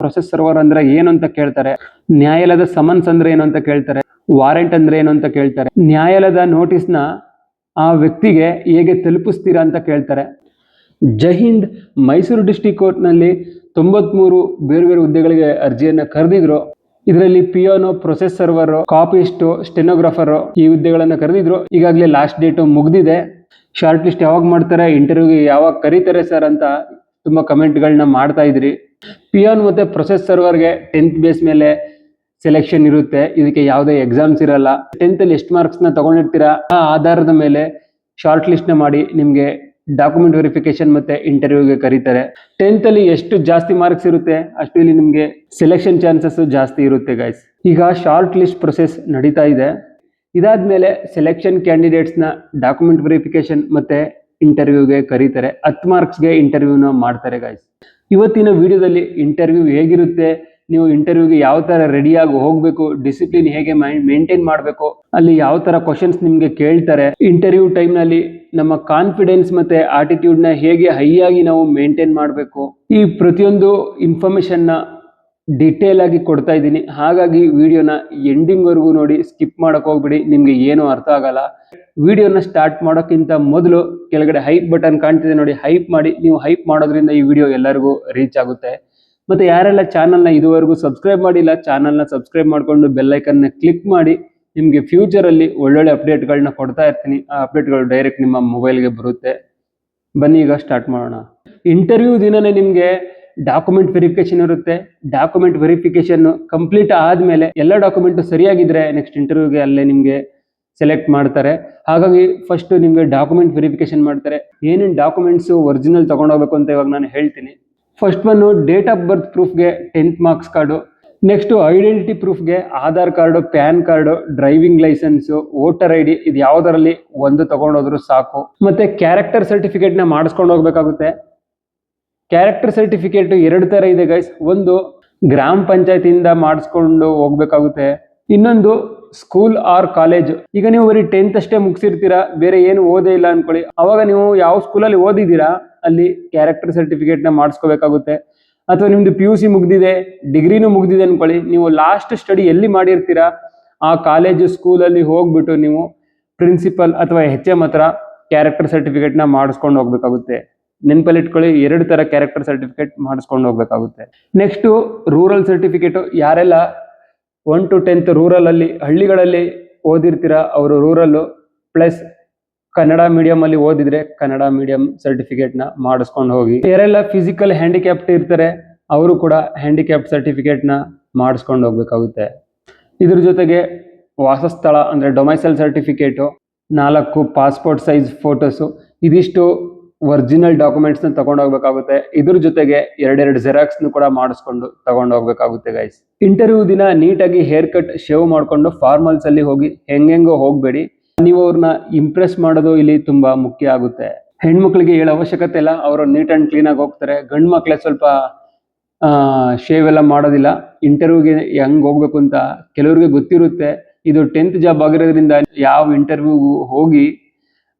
Process server ಅಂದ್ರೆ ಏನು ಅಂತ ಕೇಳ್ತಾರೆ. ನ್ಯಾಯಾಲಯದ ಸಮನ್ಸ್ ಅಂದ್ರೆ ಏನು ಅಂತ ಕೇಳ್ತಾರೆ. ವಾರೆಂಟ್ ಅಂದ್ರೆ ಏನು ಅಂತ ಕೇಳ್ತಾರೆ. ನ್ಯಾಯಾಲಯದ ನೋಟಿಸ್ನ ಆ ವ್ಯಕ್ತಿಗೆ ಹೇಗೆ ತಲುಪಿಸ್ತೀರಾ ಅಂತ ಕೇಳ್ತಾರೆ. ಜೈ ಹಿಂದ್. ಮೈಸೂರು ಡಿಸ್ಟ್ರಿಕ್ಟ್ ಕೋರ್ಟ್ನಲ್ಲಿ 93 ಬೇರೆ ಬೇರೆ ಹುದ್ದೆಗಳಿಗೆ ಅರ್ಜಿಯನ್ನು ಕರೆದಿದ್ರು. ಇದರಲ್ಲಿ ಪಿಯೋನು, ಪ್ರೊಸೆಸ್ ಸರ್ವರ್, ಕಾಪಿಸ್ಟು, ಸ್ಟೆನೋಗ್ರಾಫರ್ ಈ ಹುದ್ದೆಗಳನ್ನು ಕರೆದಿದ್ರು. ಈಗಾಗಲೇ ಲಾಸ್ಟ್ ಡೇಟ್ ಮುಗ್ದಿದೆ. ಶಾರ್ಟ್ ಲಿಸ್ಟ್ ಯಾವಾಗ ಮಾಡ್ತಾರೆ, ಇಂಟರ್ವ್ಯೂಗೆ ಯಾವಾಗ ಕರೀತಾರೆ ಸರ್ ಅಂತ ತುಂಬಾ ಕಮೆಂಟ್ಗಳನ್ನ ಮಾಡ್ತಾ ಇದ್ರಿ. ಪಿಯೋನ್ ಮತ್ತೆ ಪ್ರೊಸೆಸ್ ಸರ್ವರ್ಗೆ 10th ಬೇಸ್ ಮೇಲೆ ಸೆಲೆಕ್ಷನ್ ಇರುತ್ತೆ. ಇದಕ್ಕೆ ಯಾವುದೇ ಎಕ್ಸಾಮ್ಸ್ ಇರಲ್ಲ. 10th ಅಲ್ಲಿ ಎಷ್ಟು ಮಾರ್ಕ್ಸ್ ನ ತಗೊಂಡಿರ್ತೀರಾ ಆ ಆಧಾರದ ಮೇಲೆ ಶಾರ್ಟ್ ಲಿಸ್ಟ್ ನ ಮಾಡಿ ನಿಮ್ಗೆ ಡಾಕ್ಯುಮೆಂಟ್ ವೆರಿಫಿಕೇಶನ್ ಮತ್ತೆ ಇಂಟರ್ವ್ಯೂಗೆ ಕರೀತಾರೆ. 10th ಅಲ್ಲಿ ಎಷ್ಟು ಜಾಸ್ತಿ ಮಾರ್ಕ್ಸ್ ಇರುತ್ತೆ ಅಷ್ಟು ಇಲ್ಲಿ ನಿಮ್ಗೆ ಸೆಲೆಕ್ಷನ್ ಚಾನ್ಸಸ್ ಜಾಸ್ತಿ ಇರುತ್ತೆ ಗೈಸ್. ಈಗ ಶಾರ್ಟ್ ಲಿಸ್ಟ್ ಪ್ರೊಸೆಸ್ ನಡೀತಾ ಇದೆ. ಇದಾದ್ಮೇಲೆ ಸೆಲೆಕ್ಷನ್ ಕ್ಯಾಂಡಿಡೇಟ್ಸ್ ನ ಡಾಕ್ಯುಮೆಂಟ್ ವೆರಿಫಿಕೇಶನ್ ಮತ್ತೆ ಇಂಟರ್ವ್ಯೂಗೆ ಕರೀತಾರೆ. 10 ಮಾರ್ಕ್ಸ್ಗೆ ಇಂಟರ್ವ್ಯೂನ ಮಾಡ್ತಾರೆ ಗೈಸ್. ಇವತ್ತಿನ ವಿಡಿಯೋದಲ್ಲಿ ಇಂಟರ್ವ್ಯೂ ಹೇಗಿರುತ್ತೆ, ನೀವು ಇಂಟರ್ವ್ಯೂಗೆ ಯಾವ ತರ ರೆಡಿಯಾಗಿ ಹೋಗ್ಬೇಕು, ಡಿಸಿಪ್ಲಿನ್ ಹೇಗೆ ಮೇಂಟೈನ್ ಮಾಡಬೇಕು, ಅಲ್ಲಿ ಯಾವ ತರ ಕ್ವಶನ್ಸ್ ನಿಮ್ಗೆ ಕೇಳ್ತಾರೆ, ಇಂಟರ್ವ್ಯೂ ಟೈಮ್ ನಲ್ಲಿ ನಮ್ಮ ಕಾನ್ಫಿಡೆನ್ಸ್ ಮತ್ತೆ ಆಟಿಟ್ಯೂಡ್ ನ ಹೇಗೆ ಹೈ ಆಗಿ ನಾವು ಮೇಂಟೈನ್ ಮಾಡಬೇಕು, ಈ ಪ್ರತಿಯೊಂದು ಇನ್ಫಾರ್ಮೇಶನ್ ನ ಡಿಟೇಲ್ ಆಗಿ ಕೊಡ್ತಾ ಇದ್ದೀನಿ. ಹಾಗಾಗಿ ವಿಡಿಯೋನ ಎಂಡಿಂಗ್ ವರೆಗೂ ನೋಡಿ, ಸ್ಕಿಪ್ ಮಾಡಕ್ ಹೋಗ್ಬಿಡಿ, ನಿಮ್ಗೆ ಏನು ಅರ್ಥ ಆಗಲ್ಲ. ವಿಡಿಯೋನ ಸ್ಟಾರ್ಟ್ ಮಾಡೋಕ್ಕಿಂತ ಮೊದಲು ಕೆಳಗಡೆ ಹೈಪ್ ಬಟನ್ ಕಾಣ್ತಿದೆ ನೋಡಿ, ಹೈಪ್ ಮಾಡಿ. ನೀವು ಹೈಪ್ ಮಾಡೋದ್ರಿಂದ ಈ ವಿಡಿಯೋ ಎಲ್ಲರಿಗೂ ರೀಚ್ ಆಗುತ್ತೆ. ಮತ್ತೆ ಯಾರೆಲ್ಲ ಚಾನಲ್ನ ಇದುವರೆಗೂ ಸಬ್ಸ್ಕ್ರೈಬ್ ಮಾಡಿಲ್ಲ, ಚಾನಲ್ನ ಸಬ್ಸ್ಕ್ರೈಬ್ ಮಾಡಿಕೊಂಡು ಬೆಲ್ ಐಕನ್ನ ಕ್ಲಿಕ್ ಮಾಡಿ. ನಿಮಗೆ ಫ್ಯೂಚರಲ್ಲಿ ಒಳ್ಳೊಳ್ಳೆ ಅಪ್ಡೇಟ್ಗಳನ್ನ ಕೊಡ್ತಾ ಇರ್ತೀನಿ. ಆ ಅಪ್ಡೇಟ್ಗಳು ಡೈರೆಕ್ಟ್ ನಿಮ್ಮ ಮೊಬೈಲ್ಗೆ ಬರುತ್ತೆ. ಬನ್ನಿ ಈಗ ಸ್ಟಾರ್ಟ್ ಮಾಡೋಣ. ಇಂಟರ್ವ್ಯೂ ದಿನನೇ ನಿಮಗೆ ಡಾಕ್ಯುಮೆಂಟ್ ವೆರಿಫಿಕೇಶನ್ ಇರುತ್ತೆ. ಡಾಕ್ಯುಮೆಂಟ್ ವೆರಿಫಿಕೇಶನ್ ಕಂಪ್ಲೀಟ್ ಆದ್ಮೇಲೆ ಎಲ್ಲ ಡಾಕ್ಯುಮೆಂಟ್ ಸರಿಯಾಗಿದ್ರೆ ನೆಕ್ಸ್ಟ್ ಇಂಟರ್ವ್ಯೂಗೆ ಅಲ್ಲೇ ನಿಮಗೆ ಸೆಲೆಕ್ಟ್ ಮಾಡ್ತಾರೆ. ಹಾಗಾಗಿ ಫಸ್ಟ್ ನಿಮಗೆ ಡಾಕ್ಯುಮೆಂಟ್ ವೆರಿಫಿಕೇಶನ್ ಮಾಡ್ತಾರೆ. ಏನೇನು ಡಾಕ್ಯುಮೆಂಟ್ಸ್ ಒರಿಜಿನಲ್ ತಗೊಂಡೋಗ್ಬೇಕು ಅಂತ ಇವಾಗ ನಾನು ಹೇಳ್ತೀನಿ. ಫಸ್ಟ್ ಬಂದು ಡೇಟ್ ಆಫ್ ಬರ್ತ್ ಪ್ರೂಫ್ಗೆ 10th marks card. Next identity ಪ್ರೂಫ್ಗೆ Aadhaar card, PAN card, driving licence, voter ID, ಇದು ಯಾವುದರಲ್ಲಿ ಒಂದು ತಗೊಂಡೋದ್ರು ಸಾಕು. ಮತ್ತೆ ಕ್ಯಾರೆಕ್ಟರ್ ಸರ್ಟಿಫಿಕೇಟ್ ನ ಮಾಡಿಸ್ಕೊಂಡು ಹೋಗ್ಬೇಕಾಗುತ್ತೆ. ಕ್ಯಾರೆಕ್ಟರ್ ಸರ್ಟಿಫಿಕೇಟ್ 2 ತರ ಇದೆ ಗೈಸ್. ಒಂದು ಗ್ರಾಮ ಪಂಚಾಯತಿಯಿಂದ ಮಾಡಿಸ್ಕೊಂಡು ಹೋಗ್ಬೇಕಾಗುತ್ತೆ, ಇನ್ನೊಂದು ಸ್ಕೂಲ್ ಆರ್ ಕಾಲೇಜ್. ಈಗ ನೀವು ಬರೀ 10th ಅಷ್ಟೇ ಮುಗಿಸಿರ್ತೀರಾ, ಬೇರೆ ಏನು ಓದೇ ಇಲ್ಲ ಅನ್ಕೊಳ್ಳಿ. ಅವಾಗ ನೀವು ಯಾವ ಸ್ಕೂಲಲ್ಲಿ ಓದಿದ್ದೀರಾ ಅಲ್ಲಿ ಕ್ಯಾರೆಕ್ಟರ್ ಸರ್ಟಿಫಿಕೇಟ್ ನ ಮಾಡಿಸ್ಕೋಬೇಕಾಗುತ್ತೆ. ಅಥವಾ ನಿಮ್ದು PUC ಮುಗ್ದಿದೆ, ಡಿಗ್ರಿನೂ ಮುಗ್ದಿದೆ ಅನ್ಕೊಳ್ಳಿ, ನೀವು ಲಾಸ್ಟ್ ಸ್ಟಡಿ ಎಲ್ಲಿ ಮಾಡಿರ್ತೀರಾ ಆ ಕಾಲೇಜು ಸ್ಕೂಲಲ್ಲಿ ಹೋಗ್ಬಿಟ್ಟು ನೀವು ಪ್ರಿನ್ಸಿಪಲ್ ಅಥವಾ HM ಹತ್ರ ಕ್ಯಾರೆಕ್ಟರ್ ಸರ್ಟಿಫಿಕೇಟ್ ನ ಮಾಡಿಸ್ಕೊಂಡು ಹೋಗ್ಬೇಕಾಗುತ್ತೆ. ನೆನಪಲ್ಲಿ ಇಟ್ಕೊಳ್ಳಿ, 2 ತರ ಕ್ಯಾರೆಕ್ಟರ್ ಸರ್ಟಿಫಿಕೇಟ್ ಮಾಡಿಸ್ಕೊಂಡು ಹೋಗ್ಬೇಕಾಗುತ್ತೆ. Next rural certificate. ಯಾರೆಲ್ಲ 1 to 10th ರೂರಲ್ ಅಲ್ಲಿ ಹಳ್ಳಿಗಳಲ್ಲಿ ಓದಿರ್ತೀರಾ ಅವರು ರೂರಲ್ ಪ್ಲಸ್ ಕನ್ನಡ ಮೀಡಿಯಂ ಅಲ್ಲಿ ಓದಿದ್ರೆ ಕನ್ನಡ ಮೀಡಿಯಂ ಸರ್ಟಿಫಿಕೇಟ್ ನ ಮಾಡಿಸ್ಕೊಂಡು ಹೋಗಿ. ಯಾರೆಲ್ಲ ಫಿಸಿಕಲ್ ಹ್ಯಾಂಡಿಕ್ಯಾಪ್ಟ್ ಇರ್ತಾರೆ ಅವರು ಕೂಡ ಹ್ಯಾಂಡಿಕ್ಯಾಪ್ಟ್ ಸರ್ಟಿಫಿಕೇಟ್ ನ ಮಾಡಿಸ್ಕೊಂಡು ಹೋಗ್ಬೇಕಾಗುತ್ತೆ. ಇದ್ರ ಜೊತೆಗೆ ವಾಸಸ್ಥಳ ಅಂದ್ರೆ ಡೊಮೈಸಲ್ ಸರ್ಟಿಫಿಕೇಟು, 4 ಪಾಸ್ಪೋರ್ಟ್ ಸೈಜ್ ಫೋಟೋಸು, ಇದಿಷ್ಟು ಒರಿಜಿನಲ್ ಡಾಕ್ಯುಮೆಂಟ್ಸ್ ನ ತಗೊಂಡು ಹೋಗ್ಬೇಕಾಗುತ್ತೆ. ಇದ್ರ ಜೊತೆಗೆ 2 ಜೆರಾಕ್ಸ್ ಕೂಡ ಮಾಡಿಸ್ಕೊಂಡು ತಗೊಂಡು ಹೋಗ್ಬೇಕಾಗುತ್ತೆ ಗೈಸ್. ಇಂಟರ್ವ್ಯೂ ದಿನ ನೀಟಾಗಿ ಹೇರ್ ಕಟ್, ಶೇವ್ ಮಾಡ್ಕೊಂಡು ಫಾರ್ಮಲ್ಸ್ ಅಲ್ಲಿ ಹೋಗಿ. ಹೆಂಗೆಂಗೋ ಹೋಗ್ಬೇಡಿ, ನೀವು ಅವ್ರನ್ನ ಇಂಪ್ರೆಸ್ ಮಾಡೋದು ಇಲ್ಲಿ ತುಂಬಾ ಮುಖ್ಯ ಆಗುತ್ತೆ. ಹೆಣ್ಮಕ್ಳಿಗೆ ಹೇಳೋ ಅವಶ್ಯಕತೆ ಇಲ್ಲ, ಅವರು ನೀಟ್ ಅಂಡ್ ಕ್ಲೀನ್ ಆಗಿ ಹೋಗ್ತಾರೆ. ಗಂಡು ಮಕ್ಳೆ ಸ್ವಲ್ಪ ಶೇವ್ ಎಲ್ಲ ಮಾಡೋದಿಲ್ಲ. ಇಂಟರ್ವ್ಯೂಗೆ ಹೆಂಗ್ ಹೋಗ್ಬೇಕು ಅಂತ ಕೆಲವ್ರಿಗೆ ಗೊತ್ತಿರುತ್ತೆ. ಇದು 10th ಜಾಬ್ ಆಗಿರೋದ್ರಿಂದ ಯಾವ ಇಂಟರ್ವ್ಯೂಗೂ ಹೋಗಿ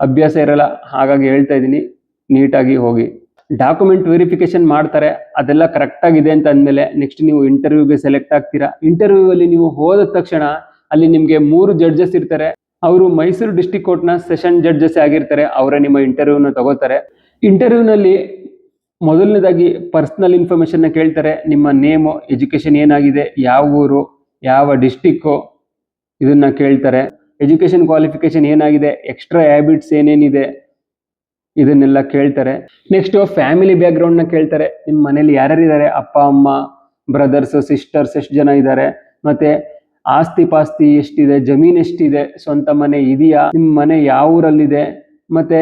ಅಭ್ಯಾಸ ಇರಲ್ಲ. ಹಾಗಾಗಿ ಹೇಳ್ತಾ ಇದ್ದೀನಿ, ನೀಟಾಗಿ ಹೋಗಿ. ಡಾಕ್ಯುಮೆಂಟ್ ವೆರಿಫಿಕೇಶನ್ ಮಾಡ್ತಾರೆ, ಅದೆಲ್ಲ ಕರೆಕ್ಟ್ ಆಗಿದೆ ಅಂತ ಅಂದಮೇಲೆ ನೆಕ್ಸ್ಟ್ ನೀವು ಇಂಟರ್ವ್ಯೂಗೆ ಸೆಲೆಕ್ಟ್ ಆಗ್ತೀರಾ. ಇಂಟರ್ವ್ಯೂ ಅಲ್ಲಿ ನೀವು ಹೋದ ತಕ್ಷಣ ಅಲ್ಲಿ ನಿಮ್ಗೆ 3 ಜಡ್ಜಸ್ ಇರ್ತಾರೆ. ಅವರು ಮೈಸೂರು ಡಿಸ್ಟ್ರಿಕ್ಟ್ ಕೋರ್ಟ್ ನ ಸೆಷನ್ ಜಡ್ಜಸ್ ಆಗಿರ್ತಾರೆ. ಅವರೇ ನಿಮ್ಮ ಇಂಟರ್ವ್ಯೂನ ತಗೋತಾರೆ. ಇಂಟರ್ವ್ಯೂನಲ್ಲಿ ಮೊದಲನೇದಾಗಿ ಪರ್ಸನಲ್ ಇನ್ಫಾರ್ಮೇಶನ್ ನ ಕೇಳ್ತಾರೆ. ನಿಮ್ಮ ನೇಮು, ಎಜುಕೇಶನ್ ಏನಾಗಿದೆ, ಯಾವ ಊರು, ಯಾವ ಡಿಸ್ಟಿಕ್ಕು, ಇದನ್ನ ಕೇಳ್ತಾರೆ. ಎಜುಕೇಶನ್ ಕ್ವಾಲಿಫಿಕೇಶನ್ ಏನಾಗಿದೆ, ಎಕ್ಸ್ಟ್ರಾ ಹ್ಯಾಬಿಟ್ಸ್ ಏನೇನಿದೆ ಇದನ್ನೆಲ್ಲ ಕೇಳ್ತಾರೆ. ನೆಕ್ಸ್ಟ್ ಫ್ಯಾಮಿಲಿ ಬ್ಯಾಕ್ ಗ್ರೌಂಡ್ ನ ಕೇಳ್ತಾರೆ. ನಿಮ್ಮ ಮನೇಲಿ ಯಾರ್ಯಾರು ಇದ್ದಾರೆ, ಅಪ್ಪ ಅಮ್ಮ, ಬ್ರದರ್ಸ್, ಸಿಸ್ಟರ್ಸ್ ಎಷ್ಟು ಜನ ಇದ್ದಾರೆ, ಮತ್ತೆ ಆಸ್ತಿ ಪಾಸ್ತಿ ಎಷ್ಟಿದೆ, ಜಮೀನ್ ಎಷ್ಟಿದೆ, ಸ್ವಂತ ಮನೆ ಇದೆಯಾ, ನಿಮ್ಮ ಮನೆ ಯಾವ ಊರಲ್ಲಿದೆ, ಮತ್ತೆ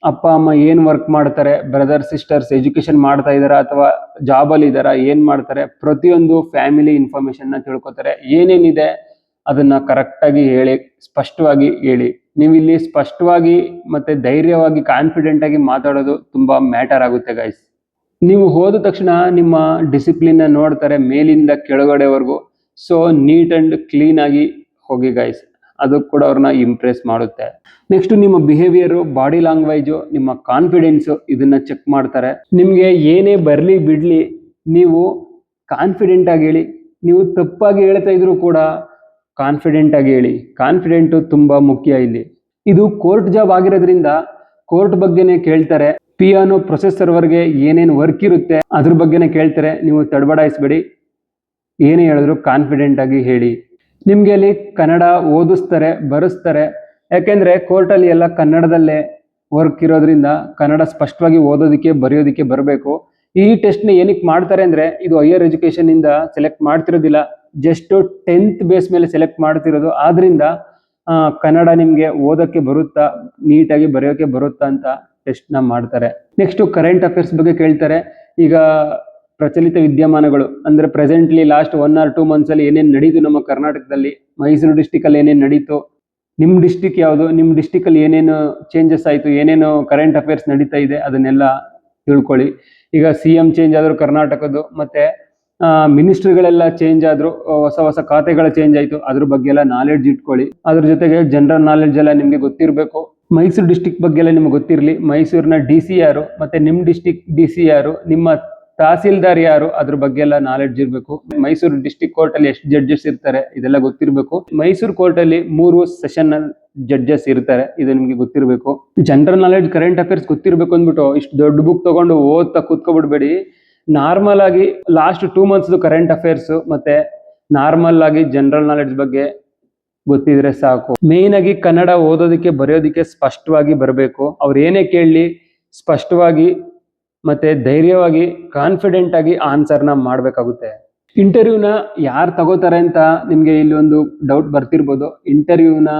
ಅಪ್ಪ ಅಮ್ಮ ಏನ್ ವರ್ಕ್ ಮಾಡ್ತಾರೆ, ಬ್ರದರ್ ಸಿಸ್ಟರ್ಸ್ ಎಜುಕೇಶನ್ ಮಾಡ್ತಾ ಇದಾರ ಅಥವಾ ಜಾಬ್ ಅಲ್ಲಿ ಇದಾರ, ಏನ್ ಮಾಡ್ತಾರೆ, ಪ್ರತಿಯೊಂದು ಫ್ಯಾಮಿಲಿ ಇನ್ಫಾರ್ಮೇಶನ್ ನ ತಿಳ್ಕೊತಾರೆ. ಏನೇನಿದೆ ಅದನ್ನ ಕರೆಕ್ಟ್ ಆಗಿ ಹೇಳಿ, ಸ್ಪಷ್ಟವಾಗಿ ಹೇಳಿ. ನೀವು ಇಲ್ಲಿ ಸ್ಪಷ್ಟವಾಗಿ ಮತ್ತೆ ಧೈರ್ಯವಾಗಿ ಕಾನ್ಫಿಡೆಂಟ್ ಆಗಿ ಮಾತಾಡೋದು ತುಂಬಾ ಮ್ಯಾಟರ್ ಆಗುತ್ತೆ ಗೈಸ್. ನೀವು ಹೋದ ತಕ್ಷಣ ನಿಮ್ಮ ಡಿಸಿಪ್ಲಿನ್ ನೋಡ್ತಾರೆ ಮೇಲಿಂದ ಕೆಳಗಡೆವರೆಗೂ. ಸೊ ನೀಟ್ ಅಂಡ್ ಕ್ಲೀನ್ ಆಗಿ ಹೋಗಿ ಗೈಸ್, ಅದು ಕೂಡ ಅವ್ರನ್ನ ಇಂಪ್ರೆಸ್ ಮಾಡುತ್ತೆ. ನೆಕ್ಸ್ಟ್ ನಿಮ್ಮ ಬಿಹೇವಿಯರ್, ಬಾಡಿ ಲ್ಯಾಂಗ್ವೇಜ್, ನಿಮ್ಮ ಕಾನ್ಫಿಡೆನ್ಸ್, ಇದನ್ನ ಚೆಕ್ ಮಾಡ್ತಾರೆ. ನಿಮ್ಗೆ ಏನೇ ಬರ್ಲಿ ಬಿಡ್ಲಿ ನೀವು ಕಾನ್ಫಿಡೆಂಟ್ ಆಗಿ ಹೇಳಿ. ನೀವು ತಪ್ಪಾಗಿ ಹೇಳ್ತಾ ಇದ್ರು ಕೂಡ ಕಾನ್ಫಿಡೆಂಟ್ ಆಗಿ ಹೇಳಿ. ಕಾನ್ಫಿಡೆಂಟ್ ತುಂಬಾ ಮುಖ್ಯ ಇಲ್ಲಿ. ಇದು ಕೋರ್ಟ್ ಜಾಬ್ ಆಗಿರೋದ್ರಿಂದ ಕೋರ್ಟ್ ಬಗ್ಗೆನೇ ಕೇಳ್ತಾರೆ. ಪಿಯಾನೋ ಪ್ರೊಸೆಸ್ ಸರ್ವರ್ಗೆ ಏನೇನು ವರ್ಕ್ ಇರುತ್ತೆ ಅದ್ರ ಬಗ್ಗೆನೇ ಕೇಳ್ತಾರೆ. ನೀವು ತಡಬಡಾಯಿಸ್ಬೇಡಿ, ಏನೇ ಹೇಳಿದ್ರು ಕಾನ್ಫಿಡೆಂಟ್ ಆಗಿ ಹೇಳಿ. ನಿಮ್ಗೆ ಅಲ್ಲಿ ಕನ್ನಡ ಓದಿಸ್ತಾರೆ, ಬರೆಸ್ತಾರೆ. ಯಾಕೆಂದ್ರೆ ಕೋರ್ಟಲ್ಲಿ ಎಲ್ಲ ಕನ್ನಡದಲ್ಲೇ ವರ್ಕ್ ಇರೋದ್ರಿಂದ ಕನ್ನಡ ಸ್ಪಷ್ಟವಾಗಿ ಓದೋದಕ್ಕೆ ಬರೆಯೋದಕ್ಕೆ ಬರಬೇಕು. ಈ ಟೆಸ್ಟ್ನ ಏನಕ್ಕೆ ಮಾಡ್ತಾರೆ ಅಂದ್ರೆ, ಇದು ಹೈಯರ್ ಎಜುಕೇಶನ್ ಇಂದ ಸೆಲೆಕ್ಟ್ ಮಾಡ್ತಿರೋದಿಲ್ಲ, ಜಸ್ಟ್ 10th ಬೇಸ್ ಮೇಲೆ ಸೆಲೆಕ್ಟ್ ಮಾಡ್ತಿರೋದು. ಆದ್ರಿಂದ ಕನ್ನಡ ನಿಮ್ಗೆ ಓದಕ್ಕೆ ಬರುತ್ತಾ, ನೀಟಾಗಿ ಬರೆಯೋಕೆ ಬರುತ್ತಾ ಅಂತ ಟೆಸ್ಟ್ ನ ಮಾಡ್ತಾರೆ. ನೆಕ್ಸ್ಟ್ ಕರೆಂಟ್ ಅಫೇರ್ಸ್ ಬಗ್ಗೆ ಕೇಳ್ತಾರೆ. ಈಗ ಪ್ರಚಲಿತ ವಿದ್ಯಮಾನಗಳು ಅಂದ್ರೆ ಪ್ರೆಸೆಂಟ್ಲಿ ಲಾಸ್ಟ್ 1 or 2 months ಅಲ್ಲಿ ಏನೇನು ನಡೀತು ನಮ್ಮ ಕರ್ನಾಟಕದಲ್ಲಿ, ಮೈಸೂರು ಡಿಸ್ಟಿಕ್ ಅಲ್ಲಿ ಏನೇನು ನಡೀತು, ನಿಮ್ ಡಿಸ್ಟಿಕ್ ಯಾವುದು, ನಿಮ್ ಡಿಸ್ಟಿಕ್ ಅಲ್ಲಿ ಏನೇನು ಚೇಂಜಸ್ ಆಯ್ತು, ಏನೇನು ಕರೆಂಟ್ ಅಫೇರ್ಸ್ ನಡೀತಾ ಇದೆ ಅದನ್ನೆಲ್ಲ ತಿಳ್ಕೊಳ್ಳಿ. ಈಗ CM ಚೇಂಜ್ ಆದ್ರು ಕರ್ನಾಟಕದ್ದು, ಮತ್ತೆ ಮಿನಿಸ್ಟ್ರಿಗಳೆಲ್ಲ ಚೇಂಜ್ ಆದ್ರು, ಹೊಸ ಹೊಸ ಖಾತೆಗಳ ಚೇಂಜ್ ಆಯ್ತು, ಅದ್ರ ಬಗ್ಗೆ ಎಲ್ಲ ನಾಲೆಡ್ಜ್ ಇಟ್ಕೊಳ್ಳಿ. ಅದ್ರ ಜೊತೆಗೆ ಜನರಲ್ ನಾಲೆಡ್ಜ್ ಎಲ್ಲ ನಿಮ್ಗೆ ಗೊತ್ತಿರಬೇಕು. ಮೈಸೂರು ಡಿಸ್ಟಿಕ್ ಬಗ್ಗೆ ಎಲ್ಲ ನಿಮ್ಗೆ ಗೊತ್ತಿರಲಿ. ಮೈಸೂರಿನ DC ಯಾರು, ಮತ್ತೆ ನಿಮ್ ಡಿಸ್ಟಿಕ್ DC ಯಾರು, ನಿಮ್ಮ ತಹಸೀಲ್ದಾರ್ ಯಾರು, ಅದ್ರ ಬಗ್ಗೆ ಎಲ್ಲ ನಾಲೆಡ್ಜ್ ಇರಬೇಕು. ಮೈಸೂರು ಡಿಸ್ಟಿಕ್ ಕೋರ್ಟ್ ಅಲ್ಲಿ ಎಷ್ಟು ಜಡ್ಜಸ್ ಇರ್ತಾರೆ ಇದೆಲ್ಲ ಗೊತ್ತಿರಬೇಕು. ಮೈಸೂರು ಕೋರ್ಟ್ ಅಲ್ಲಿ 3 ಸೆಷನ್ ಜಡ್ಜಸ್ ಇರ್ತಾರೆ, ಇದು ನಿಮ್ಗೆ ಗೊತ್ತಿರಬೇಕು. ಜನರಲ್ ನಾಲೆಡ್ಜ್ ಕರೆಂಟ್ ಅಫೇರ್ಸ್ ಗೊತ್ತಿರಬೇಕು ಅಂದ್ಬಿಟ್ಟು ಇಷ್ಟು ದೊಡ್ಡ ಬುಕ್ ತಗೊಂಡು ಓದ್ತಾ ಕೂತ್ಕೊಬಿಡ್ಬೇಡಿ. ನಾರ್ಮಲ್ ಆಗಿ ಲಾಸ್ಟ್ 2 months ಕರೆಂಟ್ ಅಫೇರ್ಸ್ ಮತ್ತೆ ನಾರ್ಮಲ್ ಆಗಿ ಜನರಲ್ ನಾಲೆಡ್ಜ್ ಬಗ್ಗೆ ಗೊತ್ತಿದ್ರೆ ಸಾಕು. ಮೇನ್ ಆಗಿ ಕನ್ನಡ ಓದೋದಕ್ಕೆ ಬರೆಯೋದಕ್ಕೆ ಸ್ಪಷ್ಟವಾಗಿ ಬರಬೇಕು. ಅವ್ರು ಏನೇ ಕೇಳಲಿ ಸ್ಪಷ್ಟವಾಗಿ ಮತ್ತೆ ಧೈರ್ಯವಾಗಿ ಕಾನ್ಫಿಡೆಂಟ್ ಆಗಿ ಆನ್ಸರ್ನ ಮಾಡಬೇಕಾಗುತ್ತೆ. ಇಂಟರ್ವ್ಯೂನ ಯಾರು ತಗೋತಾರೆ ಅಂತ ನಿಮಗೆ ಇಲ್ಲಿ ಒಂದು ಡೌಟ್ ಬರ್ತಿರ್ಬೋದು. ಇಂಟರ್ವ್ಯೂನ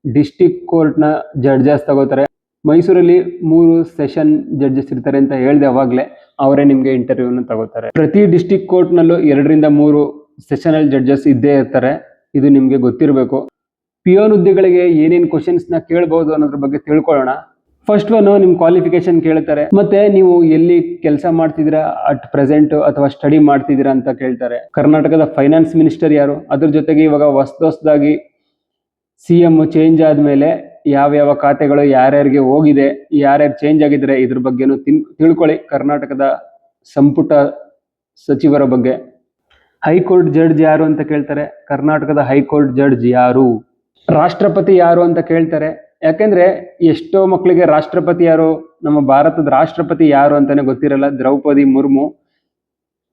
ಡಿಸ್ಟಿಕ್ ಕೋರ್ಟ್ನ ಜಡ್ಜಸ್ ತಗೋತಾರೆ. ಮೈಸೂರಲ್ಲಿ 3 ಸೆಷನ್ ಜಡ್ಜಸ್ ಇರ್ತಾರೆ ಅಂತ ಹೇಳ್ದೆ ಅವಾಗಲೇ, ಅವರೇ ನಿಮಗೆ ಇಂಟರ್ವ್ಯೂನ ತಗೋತಾರೆ. ಪ್ರತಿ ಡಿಸ್ಟಿಕ್ ಕೋರ್ಟ್ನಲ್ಲೂ 2 ರಿಂದ 3 ಸೆಷನಲ್ ಜಡ್ಜಸ್ ಇದ್ದೇ ಇರ್ತಾರೆ, ಇದು ನಿಮಗೆ ಗೊತ್ತಿರಬೇಕು. ಪಿಯೋನ್ ಹುದ್ದೆಗಳಿಗೆ ಏನೇನು ಕ್ವಶನ್ಸ್ನ ಕೇಳ್ಬೋದು ಅನ್ನೋದ್ರ ಬಗ್ಗೆ ತಿಳ್ಕೊಳ್ಳೋಣ. ಫಸ್ಟ್ ಒನ್ ನಿಮ್ಮ ಕ್ವಾಲಿಫಿಕೇಶನ್ ಕೇಳ್ತಾರೆ, ಮತ್ತೆ ನೀವು ಎಲ್ಲಿ ಕೆಲಸ ಮಾಡ್ತಿದ್ದೀರಾ ಅಟ್ ಪ್ರೆಸೆಂಟ್ ಅಥವಾ ಸ್ಟಡಿ ಮಾಡ್ತಿದ್ದೀರಾ ಅಂತ ಕೇಳ್ತಾರೆ. ಕರ್ನಾಟಕದ ಫೈನಾನ್ಸ್ ಮಿನಿಸ್ಟರ್ ಯಾರು, ಅದ್ರ ಜೊತೆಗೆ ಇವಾಗ ಹೊಸದಾಗಿ CM ಚೇಂಜ್ ಆದ್ಮೇಲೆ ಯಾವ ಖಾತೆಗಳು ಯಾರ್ಯಾರಿಗೆ ಹೋಗಿದೆ, ಯಾರ್ಯಾರು ಚೇಂಜ್ ಆಗಿದ್ರೆ ಇದ್ರ ಬಗ್ಗೆನೂ ತಿಳ್ಕೊಳ್ಳಿ. ಕರ್ನಾಟಕದ ಸಂಪುಟ ಸಚಿವರ ಬಗ್ಗೆ. ಹೈಕೋರ್ಟ್ ಜಡ್ಜ್ ಯಾರು ಅಂತ ಕೇಳ್ತಾರೆ. ಕರ್ನಾಟಕದ ಹೈಕೋರ್ಟ್ ಜಡ್ಜ್ ಯಾರು. ರಾಷ್ಟ್ರಪತಿ ಯಾರು ಅಂತ ಕೇಳ್ತಾರೆ. ಯಾಕೆಂದ್ರೆ ಎಷ್ಟೋ ಮಕ್ಕಳಿಗೆ ರಾಷ್ಟ್ರಪತಿ ಯಾರು, ನಮ್ಮ ಭಾರತದ ರಾಷ್ಟ್ರಪತಿ ಯಾರು ಅಂತಾನೆ ಗೊತ್ತಿರಲ್ಲ, ದ್ರೌಪದಿ ಮುರ್ಮು.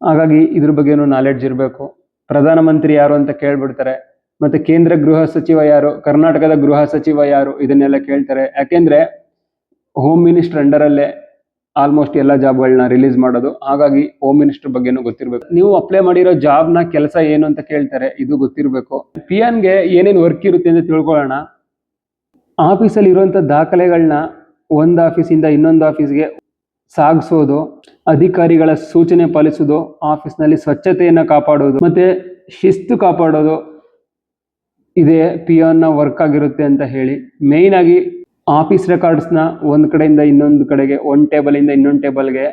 ಹಾಗಾಗಿ ಇದ್ರ ಬಗ್ಗೆನೂ ನಾಲೆಡ್ಜ್ ಇರಬೇಕು. ಪ್ರಧಾನಮಂತ್ರಿ ಯಾರು ಅಂತ ಕೇಳ್ಬಿಡ್ತಾರೆ. ಮತ್ತೆ ಕೇಂದ್ರ ಗೃಹ ಸಚಿವ ಯಾರು, ಕರ್ನಾಟಕದ ಗೃಹ ಸಚಿವ ಯಾರು, ಇದನ್ನೆಲ್ಲ ಕೇಳ್ತಾರೆ. ಯಾಕೆಂದ್ರೆ ಹೋಮ್ ಮಿನಿಸ್ಟರ್ ಅಂಡರಲ್ಲೇ ಆಲ್ಮೋಸ್ಟ್ ಎಲ್ಲ ಜಾಬ್ಗಳನ್ನ ರಿಲೀಸ್ ಮಾಡೋದು, ಹಾಗಾಗಿ ಹೋಮ್ ಮಿನಿಸ್ಟರ್ ಬಗ್ಗೆನೂ ಗೊತ್ತಿರಬೇಕು. ನೀವು ಅಪ್ಲೈ ಮಾಡಿರೋ ಜಾಬ್ನ ಕೆಲಸ ಏನು ಅಂತ ಕೇಳ್ತಾರೆ, ಇದು ಗೊತ್ತಿರಬೇಕು. ಪಿಯಾನ್ಗೆ ಏನೇನು ವರ್ಕ್ ಇರುತ್ತೆ ಅಂತ ತಿಳ್ಕೊಳ್ಳೋಣ. ಆಫೀಸಲ್ಲಿ ಇರುವಂಥ ದಾಖಲೆಗಳನ್ನ ಒಂದು ಆಫೀಸಿಂದ ಇನ್ನೊಂದು ಆಫೀಸ್ಗೆ ಸಾಗಿಸೋದು, ಅಧಿಕಾರಿಗಳ ಸೂಚನೆ ಪಾಲಿಸೋದು, ಆಫೀಸ್ನಲ್ಲಿ ಸ್ವಚ್ಛತೆಯನ್ನು ಕಾಪಾಡೋದು ಮತ್ತೆ ಶಿಸ್ತು ಕಾಪಾಡೋದು, ಇದೇ ಪಿಯಾನ್ನ ವರ್ಕ್ ಆಗಿರುತ್ತೆ ಅಂತ ಹೇಳಿ. ಮೇಯ್ನ್ ಆಗಿ ಆಫೀಸ್ ರೆಕಾರ್ಡ್ಸ್ನ ಒಂದು ಕಡೆಯಿಂದ ಇನ್ನೊಂದು ಕಡೆಗೆ, ಒಂದು ಟೇಬಲಿಂದ ಇನ್ನೊಂದು ಟೇಬಲ್ಗೆ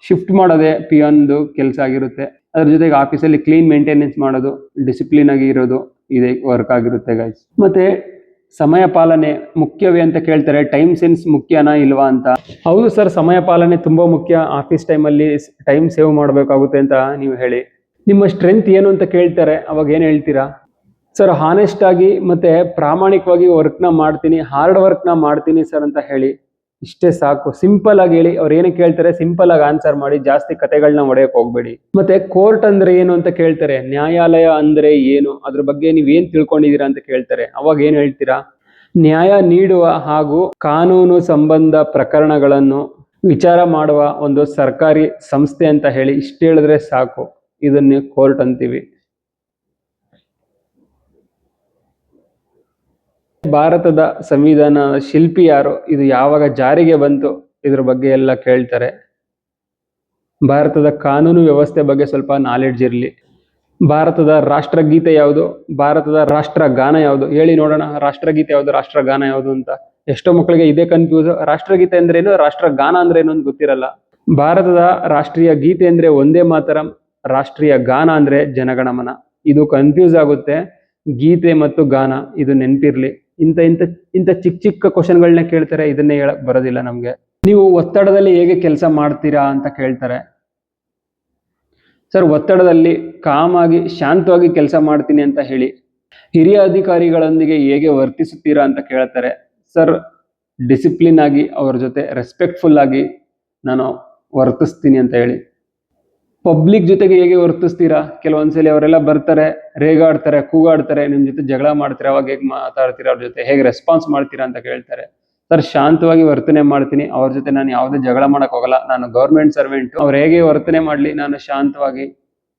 ಶಿಫ್ಟ್ ಮಾಡೋದೇ ಪಿಯಾನ್ದು ಕೆಲಸ ಆಗಿರುತ್ತೆ. ಅದ್ರ ಜೊತೆಗೆ ಆಫೀಸಲ್ಲಿ ಕ್ಲೀನ್ ಮೇಂಟೆನೆನ್ಸ್ ಮಾಡೋದು, ಡಿಸಿಪ್ಲಿನ್ ಆಗಿ ಇರೋದು, ಇದೇ ವರ್ಕ್ ಆಗಿರುತ್ತೆ ಗೈಸ್. ಮತ್ತೆ ಸಮಯ ಪಾಲನೆ ಮುಖ್ಯವೇ ಅಂತ ಕೇಳ್ತಾರೆ. ಟೈಮ್ ಸೆನ್ಸ್ ಮುಖ್ಯನಾ ಇಲ್ವಾ ಅಂತ. ಹೌದು ಸರ್, ಸಮಯ ಪಾಲನೆ ತುಂಬಾ ಮುಖ್ಯ. ಆಫೀಸ್ ಟೈಮಲ್ಲಿ ಟೈಮ್ ಸೇವ್ ಮಾಡಬೇಕಾಗುತ್ತೆ ಅಂತ ನೀವು ಹೇಳಿ. ನಿಮ್ಮ ಸ್ಟ್ರೆಂತ್ ಏನು ಅಂತ ಕೇಳ್ತಾರೆ, ಅವಾಗ ಏನು ಹೇಳ್ತೀರಾ? ಸರ್, ಹಾನೆಸ್ಟ್ ಆಗಿ ಮತ್ತೆ ಪ್ರಾಮಾಣಿಕವಾಗಿ ವರ್ಕ್ನ ಮಾಡ್ತೀನಿ, ಹಾರ್ಡ್ ವರ್ಕ್ನ ಮಾಡ್ತೀನಿ ಸರ್ ಅಂತ ಹೇಳಿ. ಇಷ್ಟೇ ಸಾಕು, ಸಿಂಪಲ್ ಆಗಿ ಹೇಳಿ. ಅವ್ರು ಏನೇ ಕೇಳ್ತಾರೆ ಸಿಂಪಲ್ ಆಗಿ ಆನ್ಸರ್ ಮಾಡಿ, ಜಾಸ್ತಿ ಕತೆಗಳನ್ನ ಹೊಡೆಯಕ್ಕೆ ಹೋಗ್ಬೇಡಿ. ಮತ್ತೆ ಕೋರ್ಟ್ ಅಂದ್ರೆ ಏನು ಅಂತ ಕೇಳ್ತಾರೆ. ನ್ಯಾಯಾಲಯ ಅಂದ್ರೆ ಏನು, ಅದ್ರ ಬಗ್ಗೆ ನೀವೇನ್ ತಿಳ್ಕೊಂಡಿದ್ದೀರಾ ಅಂತ ಕೇಳ್ತಾರೆ. ಅವಾಗ ಏನ್ ಹೇಳ್ತೀರಾ? ನ್ಯಾಯ ನೀಡುವ ಹಾಗೂ ಕಾನೂನು ಸಂಬಂಧ ಪ್ರಕರಣಗಳನ್ನು ವಿಚಾರ ಮಾಡುವ ಒಂದು ಸರ್ಕಾರಿ ಸಂಸ್ಥೆ ಅಂತ ಹೇಳಿ. ಇಷ್ಟ ಹೇಳಿದ್ರೆ ಸಾಕು, ಇದನ್ನೇ ಕೋರ್ಟ್ ಅಂತೀವಿ. ಭಾರತದ ಸಂವಿಧಾನ ಶಿಲ್ಪಿ ಯಾರು, ಇದು ಯಾವಾಗ ಜಾರಿಗೆ ಬಂತು, ಇದ್ರ ಬಗ್ಗೆ ಎಲ್ಲ ಕೇಳ್ತಾರೆ. ಭಾರತದ ಕಾನೂನು ವ್ಯವಸ್ಥೆ ಬಗ್ಗೆ ಸ್ವಲ್ಪ ನಾಲೆಡ್ಜ್ ಇರಲಿ. ಭಾರತದ ರಾಷ್ಟ್ರಗೀತೆ ಯಾವುದು, ಭಾರತದ ರಾಷ್ಟ್ರಗಾನ ಯಾವುದು, ಹೇಳಿ ನೋಡೋಣ. ರಾಷ್ಟ್ರಗೀತೆ ಯಾವುದು, ರಾಷ್ಟ್ರಗಾನ ಯಾವುದು ಅಂತ. ಎಷ್ಟೋ ಮಕ್ಕಳಿಗೆ ಇದೇ ಕನ್ಫ್ಯೂಸ್. ರಾಷ್ಟ್ರಗೀತೆ ಅಂದ್ರೇನು, ರಾಷ್ಟ್ರಗಾನ ಅಂದ್ರೇನು ಅಂತ ಗೊತ್ತಿರಲ್ಲ. ಭಾರತದ ರಾಷ್ಟ್ರೀಯ ಗೀತೆ ಅಂದ್ರೆ ಒಂದೇ ಮಾತರಂ, ರಾಷ್ಟ್ರೀಯ ಗಾನ ಅಂದ್ರೆ ಜನಗಣಮನ. ಇದು ಕನ್ಫ್ಯೂಸ್ ಆಗುತ್ತೆ. ಗೀತೆ ಮತ್ತು ಗಾನ ಇದು ನೆನಪಿರ್ಲಿ. ಇಂಥ ಚಿಕ್ಕ ಕ್ವಶನ್ಗಳನ್ನ ಕೇಳ್ತಾರೆ, ಇದನ್ನೇ ಹೇಳಕ್ ಬರೋದಿಲ್ಲ ನಮ್ಗೆ. ನೀವು ಒತ್ತಡದಲ್ಲಿ ಹೇಗೆ ಕೆಲಸ ಮಾಡ್ತೀರಾ ಅಂತ ಕೇಳ್ತಾರೆ. ಸರ್ ಒತ್ತಡದಲ್ಲಿ ಕಾಮಾಗಿ ಶಾಂತವಾಗಿ ಕೆಲಸ ಮಾಡ್ತೀನಿ ಅಂತ ಹೇಳಿ. ಹಿರಿಯ ಅಧಿಕಾರಿಗಳೊಂದಿಗೆ ಹೇಗೆ ವರ್ತಿಸುತ್ತೀರಾ ಅಂತ ಕೇಳ್ತಾರೆ. ಸರ್ ಡಿಸಿಪ್ಲಿನ್ ಆಗಿ ಅವ್ರ ಜೊತೆ ರೆಸ್ಪೆಕ್ಟ್ಫುಲ್ ಆಗಿ ನಾನು ವರ್ತಿಸ್ತೀನಿ ಅಂತ ಹೇಳಿ. ಪಬ್ಲಿಕ್ ಜೊತೆಗೆ ಹೇಗೆ ವರ್ತಿಸ್ತೀರಾ? ಕೆಲವೊಂದ್ಸಲಿ ಅವರೆಲ್ಲ ಬರ್ತಾರೆ, ರೇಗಾಡ್ತಾರೆ, ಕೂಗಾಡ್ತಾರೆ, ನಿಮ್ ಜೊತೆ ಜಗಳ ಮಾಡ್ತೀರಾ, ಅವಾಗ ಹೇಗೆ ಮಾತಾಡ್ತೀರಾ, ಅವ್ರ ಜೊತೆ ಹೇಗೆ ರೆಸ್ಪಾನ್ಸ್ ಮಾಡ್ತೀರಾ ಅಂತ ಕೇಳ್ತಾರೆ. ಸರ್ ಶಾಂತವಾಗಿ ವರ್ತನೆ ಮಾಡ್ತೀನಿ, ಅವ್ರ ಜೊತೆ ನಾನು ಯಾವುದೇ ಜಗಳ ಮಾಡಕ್ ಹೋಗಲ್ಲ, ನಾನು ಗೌರ್ಮೆಂಟ್ ಸರ್ವೆಂಟ್, ಅವ್ರು ಹೇಗೆ ವರ್ತನೆ ಮಾಡ್ಲಿ ನಾನು ಶಾಂತವಾಗಿ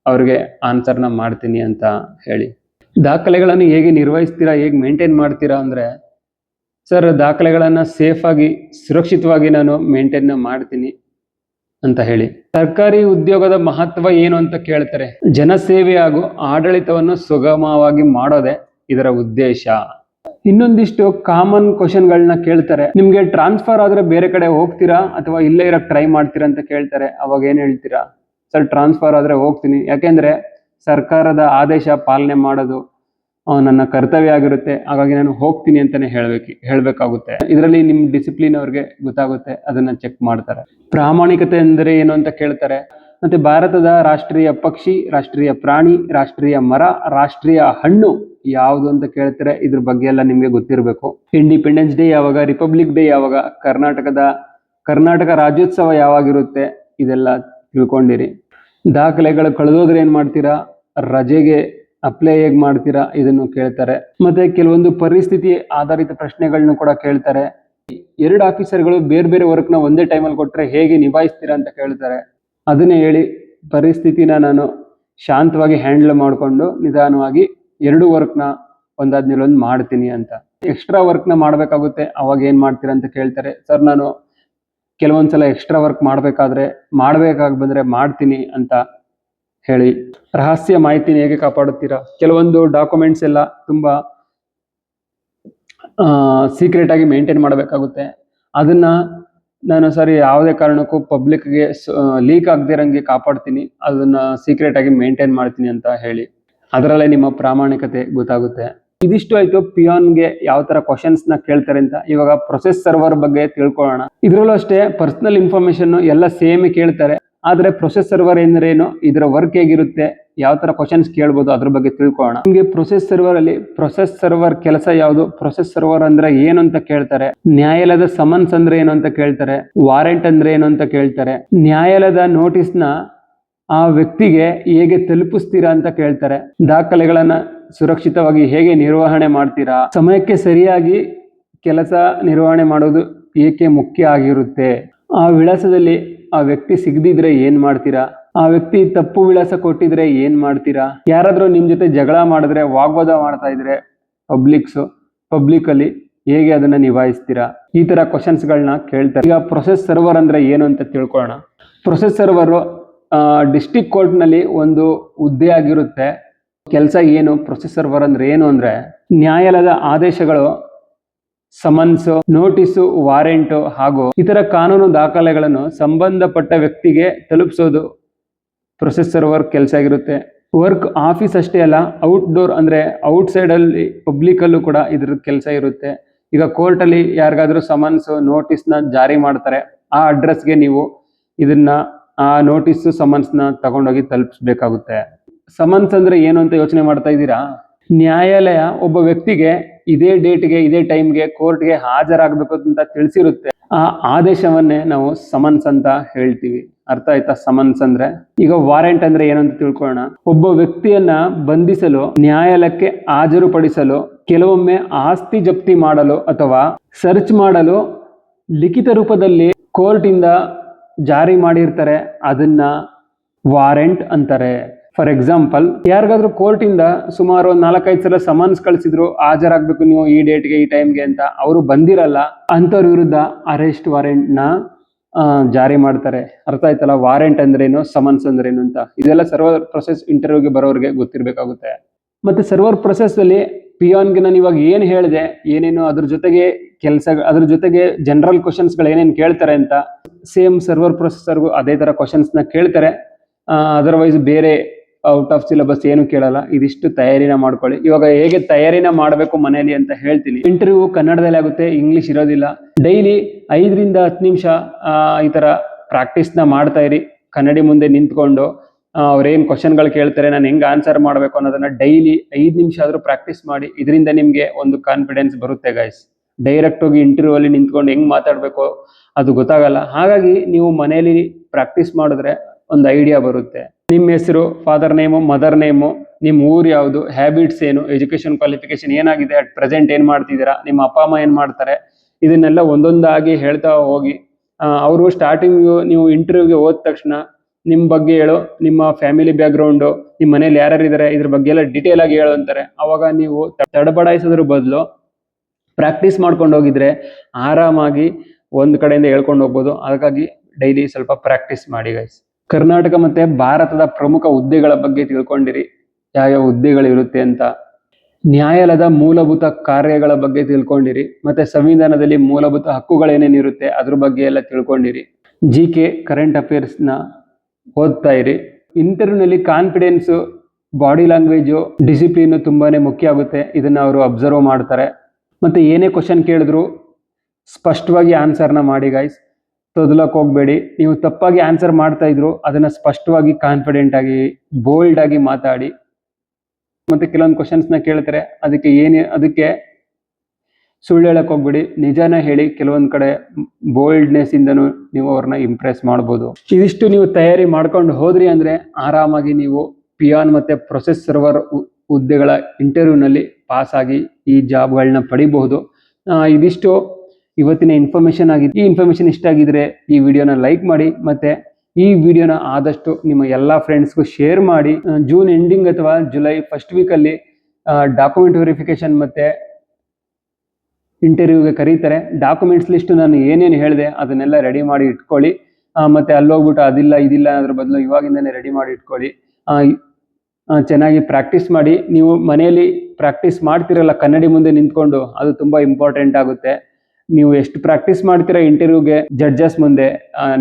ಅವ್ರಿಗೆ ಆನ್ಸರ್ನ ಮಾಡ್ತೀನಿ ಅಂತ ಹೇಳಿ. ದಾಖಲೆಗಳನ್ನು ಹೇಗೆ ನಿರ್ವಹಿಸ್ತೀರಾ, ಹೇಗೆ ಮೇಂಟೈನ್ ಮಾಡ್ತೀರಾ ಅಂದ್ರೆ, ಸರ್ ದಾಖಲೆಗಳನ್ನ ಸೇಫ್ ಆಗಿ ಸುರಕ್ಷಿತವಾಗಿ ನಾನು ಮೇಂಟೈನ್ ಮಾಡ್ತೀನಿ ಅಂತ ಹೇಳಿ. ಸರ್ಕಾರಿ ಉದ್ಯೋಗದ ಮಹತ್ವ ಏನು ಅಂತ ಕೇಳ್ತಾರೆ. ಜನಸೇವೆ ಹಾಗೂ ಆಡಳಿತವನ್ನು ಸುಗಮವಾಗಿ ಮಾಡೋದೇ ಇದರ ಉದ್ದೇಶ. ಇನ್ನೊಂದಿಷ್ಟು ಕಾಮನ್ ಕ್ವಶನ್ಗಳನ್ನ ಕೇಳ್ತಾರೆ. ನಿಮ್ಗೆ ಟ್ರಾನ್ಸ್ಫರ್ ಆದ್ರೆ ಬೇರೆ ಕಡೆ ಹೋಗ್ತೀರಾ ಅಥವಾ ಇಲ್ಲೇ ಇರಕ್ ಟ್ರೈ ಮಾಡ್ತೀರಾ ಅಂತ ಕೇಳ್ತಾರೆ. ಅವಾಗ ಏನ್ ಹೇಳ್ತೀರಾ? ಸರ್ ಟ್ರಾನ್ಸ್ಫರ್ ಆದ್ರೆ ಹೋಗ್ತೀನಿ, ಯಾಕೆಂದ್ರೆ ಸರ್ಕಾರದ ಆದೇಶ ಪಾಲನೆ ಮಾಡೋದು ನನ್ನ ಕರ್ತವ್ಯ ಆಗಿರುತ್ತೆ, ಹಾಗಾಗಿ ನಾನು ಹೋಗ್ತೀನಿ ಅಂತಾನೆ ಹೇಳ್ಬೇಕಾಗುತ್ತೆ. ಇದರಲ್ಲಿ ನಿಮ್ ಡಿಸಿಪ್ಲಿನ್ ಅವ್ರಿಗೆ ಗೊತ್ತಾಗುತ್ತೆ, ಅದನ್ನ ಚೆಕ್ ಮಾಡ್ತಾರೆ. ಪ್ರಾಮಾಣಿಕತೆ ಅಂದರೆ ಏನು ಅಂತ ಕೇಳ್ತಾರೆ. ಮತ್ತೆ ಭಾರತದ ರಾಷ್ಟ್ರೀಯ ಪಕ್ಷಿ, ರಾಷ್ಟ್ರೀಯ ಪ್ರಾಣಿ, ರಾಷ್ಟ್ರೀಯ ಮರ, ರಾಷ್ಟ್ರೀಯ ಹಣ್ಣು ಯಾವುದು ಅಂತ ಕೇಳ್ತಾರೆ. ಇದ್ರ ಬಗ್ಗೆ ಎಲ್ಲ ನಿಮ್ಗೆ ಗೊತ್ತಿರಬೇಕು. ಇಂಡಿಪೆಂಡೆನ್ಸ್ ಡೇ ಯಾವಾಗ, ರಿಪಬ್ಲಿಕ್ ಡೇ ಯಾವಾಗ, ಕರ್ನಾಟಕ ರಾಜ್ಯೋತ್ಸವ ಯಾವಾಗಿರುತ್ತೆ, ಇದೆಲ್ಲ ತಿಳ್ಕೊಂಡಿರಿ. ದಾಖಲೆಗಳು ಕಳೆದೋದ್ರೆ ಏನ್ ಮಾಡ್ತೀರಾ, ರಜೆಗೆ ಅಪ್ಲೈ ಹೇಗ್ ಮಾಡ್ತೀರಾ, ಇದನ್ನು ಕೇಳ್ತಾರೆ. ಮತ್ತೆ ಕೆಲವೊಂದು ಪರಿಸ್ಥಿತಿ ಆಧಾರಿತ ಪ್ರಶ್ನೆಗಳನ್ನು ಕೂಡ ಕೇಳ್ತಾರೆ. ಎರಡು ಆಫೀಸರ್ಗಳು ಬೇರೆ ಬೇರೆ ವರ್ಕ್ನ ಒಂದೇ ಟೈಮಲ್ಲಿ ಕೊಟ್ರೆ ಹೇಗೆ ನಿಭಾಯಿಸ್ತೀರಾ ಅಂತ ಕೇಳ್ತಾರೆ. ಅದನ್ನೇ ಹೇಳಿ, ಪರಿಸ್ಥಿತಿನ ನಾನು ಶಾಂತವಾಗಿ ಹ್ಯಾಂಡಲ್ ಮಾಡಿಕೊಂಡು ನಿಧಾನವಾಗಿ ಎರಡು ವರ್ಕ್ನ ಒಂದಾದ್ಮೇಲೆ ಒಂದು ಮಾಡ್ತೀನಿ ಅಂತ. ಎಕ್ಸ್ಟ್ರಾ ವರ್ಕ್ನ ಮಾಡ್ಬೇಕಾಗುತ್ತೆ, ಅವಾಗ ಏನ್ ಮಾಡ್ತೀರಾ ಅಂತ ಕೇಳ್ತಾರೆ. ಸರ್ ನಾನು ಕೆಲವೊಂದ್ಸಲ ಎಕ್ಸ್ಟ್ರಾ ವರ್ಕ್ ಮಾಡ್ಬೇಕಾಗಿ ಬಂದ್ರೆ ಮಾಡ್ತೀನಿ ಅಂತ ಹೇಳಿ. ರಹಸ್ಯ ಮಾಹಿತಿನ ಹೇಗೆ ಕಾಪಾಡುತ್ತೀರಾ? ಕೆಲವೊಂದು ಡಾಕ್ಯುಮೆಂಟ್ಸ್ ಎಲ್ಲ ತುಂಬಾ ಸೀಕ್ರೆಟ್ ಆಗಿ ಮೇಂಟೈನ್ ಮಾಡಬೇಕಾಗುತ್ತೆ. ಅದನ್ನ ನಾನು ಸರಿ ಯಾವುದೇ ಕಾರಣಕ್ಕೂ ಪಬ್ಲಿಕ್ಗೆ ಲೀಕ್ ಆಗದಿರಂಗೆ ಕಾಪಾಡ್ತೀನಿ, ಅದನ್ನ ಸೀಕ್ರೆಟ್ ಆಗಿ ಮೇಂಟೈನ್ ಮಾಡ್ತೀನಿ ಅಂತ ಹೇಳಿ. ಅದರಲ್ಲೇ ನಿಮ್ಮ ಪ್ರಾಮಾಣಿಕತೆ ಗೊತ್ತಾಗುತ್ತೆ. ಇದಿಷ್ಟು ಆಯ್ತು ಪಿಯಾನ್ಗೆ ಯಾವ ತರ ಕ್ವಶನ್ಸ್ ನ ಕೇಳ್ತಾರೆ ಅಂತ. ಇವಾಗ ಪ್ರೊಸೆಸ್ ಸರ್ವರ್ ಬಗ್ಗೆ ತಿಳ್ಕೊಳ್ಳೋಣ. ಇದರಲ್ಲೂ ಅಷ್ಟೇ ಪರ್ಸನಲ್ ಇನ್ಫಾರ್ಮೇಶನ್ ಎಲ್ಲ ಸೇಮ್ ಕೇಳ್ತಾರೆ. ಆದ್ರೆ ಪ್ರೊಸೆಸ್ ಸರ್ವರ್ ಎಂದರೇನು, ಇದರ ವರ್ಕ್ ಹೇಗಿರುತ್ತೆ, ಯಾವ ತರ ಕ್ವಶನ್ಸ್ ಕೇಳ್ಬೋದು, ಅದ್ರ ಬಗ್ಗೆ ತಿಳ್ಕೊಳ್ಳೋಣ. ನಿಮಗೆ ಪ್ರೊಸೆಸ್ ಸರ್ವರ್ ಅಲ್ಲಿ ಪ್ರೊಸೆಸ್ ಸರ್ವರ್ ಕೆಲಸ ಯಾವುದು, ಪ್ರೊಸೆಸ್ ಸರ್ವರ್ ಅಂದ್ರೆ ಏನು ಅಂತ ಕೇಳ್ತಾರೆ. ನ್ಯಾಯಾಲಯದ ಸಮನ್ಸ್ ಅಂದ್ರೆ ಏನು ಅಂತ ಕೇಳ್ತಾರೆ. ವಾರೆಂಟ್ ಅಂದ್ರೆ ಏನು ಅಂತ ಕೇಳ್ತಾರೆ. ನ್ಯಾಯಾಲಯದ ನೋಟಿಸ್ ನ ಆ ವ್ಯಕ್ತಿಗೆ ಹೇಗೆ ತಲುಪಿಸ್ತೀರಾ ಅಂತ ಕೇಳ್ತಾರೆ. ದಾಖಲೆಗಳನ್ನ ಸುರಕ್ಷಿತವಾಗಿ ಹೇಗೆ ನಿರ್ವಹಣೆ ಮಾಡ್ತೀರಾ, ಸಮಯಕ್ಕೆ ಸರಿಯಾಗಿ ಕೆಲಸ ನಿರ್ವಹಣೆ ಮಾಡೋದು ಏಕೆ ಮುಖ್ಯ ಆಗಿರುತ್ತೆ, ಆ ವಿಳಾಸದಲ್ಲಿ ಆ ವ್ಯಕ್ತಿ ಸಿಗದಿದ್ರೆ ಏನ್ ಮಾಡ್ತೀರಾ, ಆ ವ್ಯಕ್ತಿ ತಪ್ಪು ವಿಳಾಸ ಕೊಟ್ಟಿದ್ರೆ ಏನ್ ಮಾಡ್ತೀರಾ, ಯಾರಾದ್ರೂ ನಿಮ್ ಜೊತೆ ಜಗಳ ಮಾಡಿದ್ರೆ, ವಾಗ್ವಾದ ಮಾಡ್ತಾ ಇದ್ರೆ ಪಬ್ಲಿಕ್ ಅಲ್ಲಿ ಹೇಗೆ ಅದನ್ನ ನಿಭಾಯಿಸ್ತೀರಾ, ಈ ತರ ಕ್ವಶನ್ಸ್ ಗಳನ್ನ ಕೇಳ್ತಾರೆ. ಈಗ ಪ್ರೊಸೆಸ್ ಸರ್ವರ್ ಅಂದ್ರೆ ಏನು ಅಂತ ತಿಳ್ಕೊಳ್ಳೋಣ. ಪ್ರೊಸೆಸ್ ಸರ್ವರ್ ಡಿಸ್ಟ್ರಿಕ್ಟ್ ಕೋರ್ಟ್ ನಲ್ಲಿ ಒಂದು ಹುದ್ದೆ ಆಗಿರುತ್ತೆ. ಕೆಲಸ ಏನು, ಪ್ರೊಸೆಸ್ ಸರ್ವರ್ ಅಂದ್ರೆ ಏನು ಅಂದ್ರೆ, ನ್ಯಾಯಾಲಯದ ಆದೇಶಗಳು, ಸಮನ್ಸ್, ನೋಟಿಸು, ವಾರೆಂಟು ಹಾಗೂ ಇತರ ಕಾನೂನು ದಾಖಲೆಗಳನ್ನು ಸಂಬಂಧಪಟ್ಟ ವ್ಯಕ್ತಿಗೆ ತಲುಪಿಸೋದು ಪ್ರೊಸೆಸ್ ಸರ್ವರ್ ಕೆಲಸ ಆಗಿರುತ್ತೆ. ವರ್ಕ್ ಆಫೀಸ್ ಅಷ್ಟೇ ಅಲ್ಲ, ಔಟ್ಡೋರ್ ಅಂದ್ರೆ ಔಟ್ಸೈಡ್ ಅಲ್ಲಿ ಪಬ್ಲಿಕ್ ಅಲ್ಲೂ ಕೂಡ ಇದ್ರ ಕೆಲಸ ಇರುತ್ತೆ. ಈಗ ಕೋರ್ಟ್ ಅಲ್ಲಿ ಯಾರಿಗಾದ್ರೂ ಸಮನ್ಸ್, ನೋಟಿಸ್ ನ ಜಾರಿ ಮಾಡ್ತಾರೆ, ಆ ಅಡ್ರೆಸ್ಗೆ ನೀವು ಇದನ್ನ ಆ ನೋಟಿಸ್ ಸಮನ್ಸ್ ನ ತಗೊಂಡೋಗಿ ತಲುಪಿಸ್ಬೇಕಾಗುತ್ತೆ. ಸಮನ್ಸ್ ಅಂದ್ರೆ ಏನು ಅಂತ ಯೋಚನೆ ಮಾಡ್ತಾ ಇದ್ದೀರಾ? ನ್ಯಾಯಾಲಯ ಒಬ್ಬ ವ್ಯಕ್ತಿಗೆ ಇದೇ ಡೇಟ್ಗೆ ಇದೇ ಟೈಮ್ಗೆ ಕೋರ್ಟ್ಗೆ ಹಾಜರಾಗಬೇಕು ಅಂತ ತಿಳಿಸಿರುತ್ತೆ. ಆ ಆದೇಶವನ್ನೇ ನಾವು ಸಮನ್ಸ್ ಅಂತ ಹೇಳ್ತೀವಿ. ಅರ್ಥ ಆಯ್ತಾ ಸಮನ್ಸ್ ಅಂದ್ರೆ? ಈಗ ವಾರೆಂಟ್ ಅಂದ್ರೆ ಏನಂತ ತಿಳ್ಕೊಳ್ಳೋಣ. ಒಬ್ಬ ವ್ಯಕ್ತಿಯನ್ನ ಬಂಧಿಸಲು, ನ್ಯಾಯಾಲಯಕ್ಕೆ ಹಾಜರುಪಡಿಸಲು, ಕೆಲವೊಮ್ಮೆ ಆಸ್ತಿ ಜಪ್ತಿ ಮಾಡಲು ಅಥವಾ ಸರ್ಚ್ ಮಾಡಲು ಲಿಖಿತ ರೂಪದಲ್ಲಿ ಕೋರ್ಟ್ ಇಂದ ಜಾರಿ ಮಾಡಿರ್ತಾರೆ, ಅದನ್ನ ವಾರೆಂಟ್ ಅಂತಾರೆ. ಫಾರ್ ಎಕ್ಸಾಂಪಲ್, ಯಾರಿಗಾದ್ರೂ ಕೋರ್ಟ್ ಇಂದ ಸುಮಾರು 4-5 ಸಲ ಸಮನ್ಸ್ ಕಳಿಸಿದ್ರು, ಹಾಜರಾಗಬೇಕು ನೀವು ಈ ಡೇಟ್ಗೆ ಈ ಟೈಮ್ಗೆ ಅಂತ, ಅವರು ಬಂದಿರಲ್ಲ, ಅಂತವ್ರ ವಿರುದ್ಧ ಅರೆಸ್ಟ್ ವಾರೆಂಟ್ ನ ಜಾರಿ ಮಾಡ್ತಾರೆ. ಅರ್ಥ ಆಯ್ತಲ್ಲ ವಾರೆಂಟ್ ಅಂದ್ರೇನು, ಸಮನ್ಸ್ ಅಂದ್ರೇನು ಅಂತ. ಇದೆಲ್ಲ ಸರ್ವರ್ ಪ್ರೊಸೆಸ್ ಇಂಟರ್ವ್ಯೂಗೆ ಬರೋರಿಗೆ ಗೊತ್ತಿರಬೇಕಾಗುತ್ತೆ. ಮತ್ತೆ ಸರ್ವರ್ ಪ್ರೊಸೆಸ್ ಅಲ್ಲಿ ಪಿಯಾನ್ಗೆ ನಾನು ಇವಾಗ ಏನ್ ಹೇಳಿದೆ, ಏನೇನು ಅದ್ರ ಜೊತೆಗೆ ಅದ್ರ ಜೊತೆಗೆ ಜನರಲ್ ಕ್ವಶನ್ಸ್ ಗಳು ಏನೇನು ಕೇಳ್ತಾರೆ ಅಂತ, ಸೇಮ್ ಸರ್ವರ್ ಪ್ರೊಸೆಸರ್ಗೂ ಅದೇ ತರ ಕ್ವಶನ್ಸ್ ನ ಕೇಳ್ತಾರೆ. ಅದರ್ವೈಸ್ ಬೇರೆ ಔಟ್ ಆಫ್ ಸಿಲೆಬಸ್ ಏನು ಕೇಳಲ್ಲ. ಇದಿಷ್ಟು ತಯಾರಿನ ಮಾಡ್ಕೊಳ್ಳಿ. ಇವಾಗ ಹೇಗೆ ತಯಾರಿನ ಮಾಡಬೇಕು ಮನೆಯಲ್ಲಿ ಅಂತ ಹೇಳ್ತೀನಿ. ಇಂಟರ್ವ್ಯೂ ಕನ್ನಡದಲ್ಲಿ ಆಗುತ್ತೆ, ಇಂಗ್ಲಿಷ್ ಇರೋದಿಲ್ಲ. ಡೈಲಿ 5 ರಿಂದ 10 ನಿಮಿಷ ಈ ತರ ಪ್ರಾಕ್ಟೀಸ್ ನ ಮಾಡ್ತಾ ಇರಿ. ಕನ್ನಡಿ ಮುಂದೆ ನಿಂತ್ಕೊಂಡು ಅವ್ರೇನು ಕ್ವಶನ್ಗಳು ಕೇಳ್ತಾರೆ ನಾನು ಹೆಂಗೆ ಆನ್ಸರ್ ಮಾಡಬೇಕು ಅನ್ನೋದನ್ನ ಡೈಲಿ 5 ನಿಮಿಷ ಆದರೂ ಪ್ರಾಕ್ಟೀಸ್ ಮಾಡಿ. ಇದರಿಂದ ನಿಮಗೆ ಒಂದು ಕಾನ್ಫಿಡೆನ್ಸ್ ಬರುತ್ತೆ ಗೈಸ್. ಡೈರೆಕ್ಟ್ ಹೋಗಿ ಇಂಟರ್ವ್ಯೂ ಅಲ್ಲಿ ನಿಂತ್ಕೊಂಡು ಹೆಂಗೆ ಮಾತಾಡಬೇಕು ಅದು ಗೊತ್ತಾಗಲ್ಲ. ಹಾಗಾಗಿ ನೀವು ಮನೆಯಲ್ಲಿ ಪ್ರಾಕ್ಟೀಸ್ ಮಾಡಿದ್ರೆ ಒಂದು ಐಡಿಯಾ ಬರುತ್ತೆ. ನಿಮ್ಮ ಹೆಸರು, ಫಾದರ್ ನೇಮು, ಮದರ್ ನೇಮು, ನಿಮ್ಮ ಊರು ಯಾವುದು, ಹ್ಯಾಬಿಟ್ಸ್ ಏನು, ಎಜುಕೇಷನ್ ಕ್ವಾಲಿಫಿಕೇಶನ್ ಏನಾಗಿದೆ, ಅಟ್ ಪ್ರೆಸೆಂಟ್ ಏನು ಮಾಡ್ತಿದ್ದೀರಾ, ನಿಮ್ಮ ಅಪ್ಪ ಅಮ್ಮ ಏನು ಮಾಡ್ತಾರೆ, ಇದನ್ನೆಲ್ಲ ಒಂದೊಂದಾಗಿ ಹೇಳ್ತಾ ಹೋಗಿ. ಅವರು ಸ್ಟಾರ್ಟಿಂಗ್ ನೀವು ಇಂಟರ್ವ್ಯೂಗೆ ಹೋದ ತಕ್ಷಣ ನಿಮ್ಮ ಬಗ್ಗೆ ಹೇಳು, ನಿಮ್ಮ ಫ್ಯಾಮಿಲಿ ಬ್ಯಾಕ್ಗ್ರೌಂಡು, ನಿಮ್ಮ ಮನೇಲಿ ಯಾರ್ಯಾರು ಇದ್ದಾರೆ ಇದ್ರ ಬಗ್ಗೆ ಎಲ್ಲ ಡೀಟೇಲ್ ಆಗಿ ಹೇಳು ಅಂತಾರೆ. ಅವಾಗ ನೀವು ತಡಬಡಾಯಿಸೋದ್ರ ಬದಲು ಪ್ರಾಕ್ಟೀಸ್ ಮಾಡ್ಕೊಂಡು ಹೋಗಿದ್ರೆ ಆರಾಮಾಗಿ ಒಂದು ಕಡೆಯಿಂದ ಹೇಳ್ಕೊಂಡು ಹೋಗ್ಬೋದು. ಹಾಗಾಗಿ ಡೈಲಿ ಸ್ವಲ್ಪ ಪ್ರಾಕ್ಟೀಸ್ ಮಾಡಿ ಗೈಸ್. ಕರ್ನಾಟಕ ಮತ್ತೆ ಭಾರತದ ಪ್ರಮುಖ ಹುದ್ದೆಗಳ ಬಗ್ಗೆ ತಿಳ್ಕೊಂಡಿರಿ, ಯಾವ ಹುದ್ದೆಗಳು ಇರುತ್ತೆ ಅಂತ. ನ್ಯಾಯಾಲಯದ ಮೂಲಭೂತ ಕಾರ್ಯಗಳ ಬಗ್ಗೆ ತಿಳ್ಕೊಂಡಿರಿ, ಮತ್ತೆ ಸಂವಿಧಾನದಲ್ಲಿ ಮೂಲಭೂತ ಹಕ್ಕುಗಳೇನೇನಿರುತ್ತೆ ಅದ್ರ ಬಗ್ಗೆ ಎಲ್ಲ ತಿಳ್ಕೊಂಡಿರಿ. GK ಕರೆಂಟ್ ಅಫೇರ್ಸ್ನ ಓದ್ತಾ ಇರಿ. ಇಂಟರ್ವ್ಯೂನಲ್ಲಿ ಕಾನ್ಫಿಡೆನ್ಸು, ಬಾಡಿ ಲ್ಯಾಂಗ್ವೇಜು, ಡಿಸಿಪ್ಲಿನ್ ತುಂಬಾನೇ ಮುಖ್ಯ ಆಗುತ್ತೆ. ಇದನ್ನ ಅವರು ಅಬ್ಸರ್ವ್ ಮಾಡ್ತಾರೆ. ಮತ್ತೆ ಏನೇ ಕ್ವಶನ್ ಕೇಳಿದ್ರು ಸ್ಪಷ್ಟವಾಗಿ ಆನ್ಸರ್ನ ಮಾಡಿ ಗೈಸ್. ತೊದಲಕ್ಕೆ ಹೋಗಬೇಡಿ. ನೀವು ತಪ್ಪಾಗಿ ಆನ್ಸರ್ ಮಾಡ್ತಾ ಇದ್ರು ಅದನ್ನ ಸ್ಪಷ್ಟವಾಗಿ, ಕಾನ್ಫಿಡೆಂಟ್ ಆಗಿ, ಬೋಲ್ಡ್ ಆಗಿ ಮಾತಾಡಿ. ಮತ್ತೆ ಕೆಲವೊಂದು ಕ್ವಶನ್ಸ್ನ ಕೇಳ್ತಾರೆ, ಅದಕ್ಕೆ ಸುಳ್ಳು ಹೇಳಕ್ ಹೋಗ್ಬೇಡಿ, ನಿಜಾನ ಹೇಳಿ. ಕೆಲವೊಂದು ಕಡೆ ಬೋಲ್ಡ್ನೆಸ್ ಇಂದನೂ ನೀವು ಅವ್ರನ್ನ ಇಂಪ್ರೆಸ್ ಮಾಡ್ಬೋದು. ಇದಿಷ್ಟು ನೀವು ತಯಾರಿ ಮಾಡ್ಕೊಂಡು ಹೋದ್ರಿ ಅಂದ್ರೆ ಆರಾಮಾಗಿ ನೀವು ಪಿಯಾನ್ ಮತ್ತೆ ಪ್ರೊಸೆಸ್ ಸರ್ವರ್ ಹುದ್ದೆಗಳ ಇಂಟರ್ವ್ಯೂನಲ್ಲಿ ಪಾಸ್ ಆಗಿ ಈ ಜಾಬ್ಗಳನ್ನ ಪಡಿಬಹುದು. ಇದಿಷ್ಟು ಇವತ್ತಿನ ಇನ್ಫಾರ್ಮೇಶನ್ ಆಗಿದೆ. ಈ ಇನ್ಫಾರ್ಮೇಶನ್ ಇಷ್ಟ ಆಗಿದ್ರೆ ಈ ವಿಡಿಯೋನ ಲೈಕ್ ಮಾಡಿ, ಮತ್ತೆ ಈ ವಿಡಿಯೋನ ಆದಷ್ಟು ನಿಮ್ಮ ಎಲ್ಲ ಫ್ರೆಂಡ್ಸ್ಗೂ ಶೇರ್ ಮಾಡಿ. ಜೂನ್ ಎಂಡಿಂಗ್ ಅಥವಾ ಜುಲೈ ಫಸ್ಟ್ ವೀಕಲ್ಲಿ ಡಾಕ್ಯುಮೆಂಟ್ ವೆರಿಫಿಕೇಶನ್ ಮತ್ತೆ ಇಂಟರ್ವ್ಯೂಗೆ ಕರೀತಾರೆ. ಡಾಕ್ಯುಮೆಂಟ್ಸ್ ಲಿಸ್ಟ್ ನಾನು ಏನೇನು ಹೇಳಿದೆ ಅದನ್ನೆಲ್ಲ ರೆಡಿ ಮಾಡಿ ಇಟ್ಕೊಳ್ಳಿ. ಮತ್ತೆ ಅಲ್ಲೋಗ್ಬಿಟ್ಟು ಅದಿಲ್ಲ ಇದಿಲ್ಲ ಅದ್ರ ಬದಲು ಇವಾಗಿಂದನೇ ರೆಡಿ ಮಾಡಿ ಇಟ್ಕೊಳ್ಳಿ. ಚೆನ್ನಾಗಿ ಪ್ರಾಕ್ಟೀಸ್ ಮಾಡಿ. ನೀವು ಮನೆಯಲ್ಲಿ ಪ್ರಾಕ್ಟೀಸ್ ಮಾಡ್ತಿರಲ್ಲ ಕನ್ನಡಿ ಮುಂದೆ ನಿಂತ್ಕೊಂಡು, ಅದು ತುಂಬ ಇಂಪಾರ್ಟೆಂಟ್ ಆಗುತ್ತೆ. ನೀವು ಎಷ್ಟು ಪ್ರಾಕ್ಟೀಸ್ ಮಾಡ್ತೀರಾ ಇಂಟರ್ವ್ಯೂಗೆ ಜಡ್ಜಸ್ ಮುಂದೆ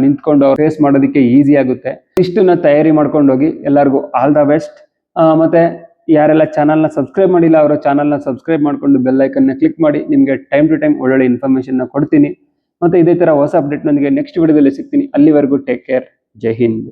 ನಿಂತ್ಕೊಂಡು ಫೇಸ್ ಮಾಡೋದಕ್ಕೆ ಈಸಿ ಆಗುತ್ತೆ. ಇಷ್ಟನ್ನ ತಯಾರಿ ಮಾಡ್ಕೊಂಡು ಹೋಗಿ. ಎಲ್ಲರಿಗೂ ಆಲ್ ದ ಬೆಸ್ಟ್. ಮತ್ತೆ ಯಾರೆಲ್ಲ ಚಾನಲ್ನ ಸಬ್ಸ್ಕ್ರೈಬ್ ಮಾಡಿಲ್ಲ ಅವರ ಚಾನಲ್ನ ಸಬ್ಸ್ಕ್ರೈಬ್ ಮಾಡಿಕೊಂಡು ಬೆಲ್ ಐಕನ್ನ ಕ್ಲಿಕ್ ಮಾಡಿ. ನಿಮಗೆ ಟೈಮ್ ಟು ಟೈಮ್ ಒಳ್ಳೊಳ್ಳೆ ಇನ್ಫಾರ್ಮೇಷನ್ನ ಕೊಡ್ತೀನಿ. ಮತ್ತೆ ಇದೇ ಥರ ಹೊಸ ಅಪ್ಡೇಟ್ನೊಂದಿಗೆ ನೆಕ್ಸ್ಟ್ ವಿಡಿಯೋದಲ್ಲಿ ಸಿಗ್ತೀನಿ. ಅಲ್ಲಿವರೆಗೂ ಟೇಕ್ ಕೇರ್. ಜೈ ಹಿಂದ್.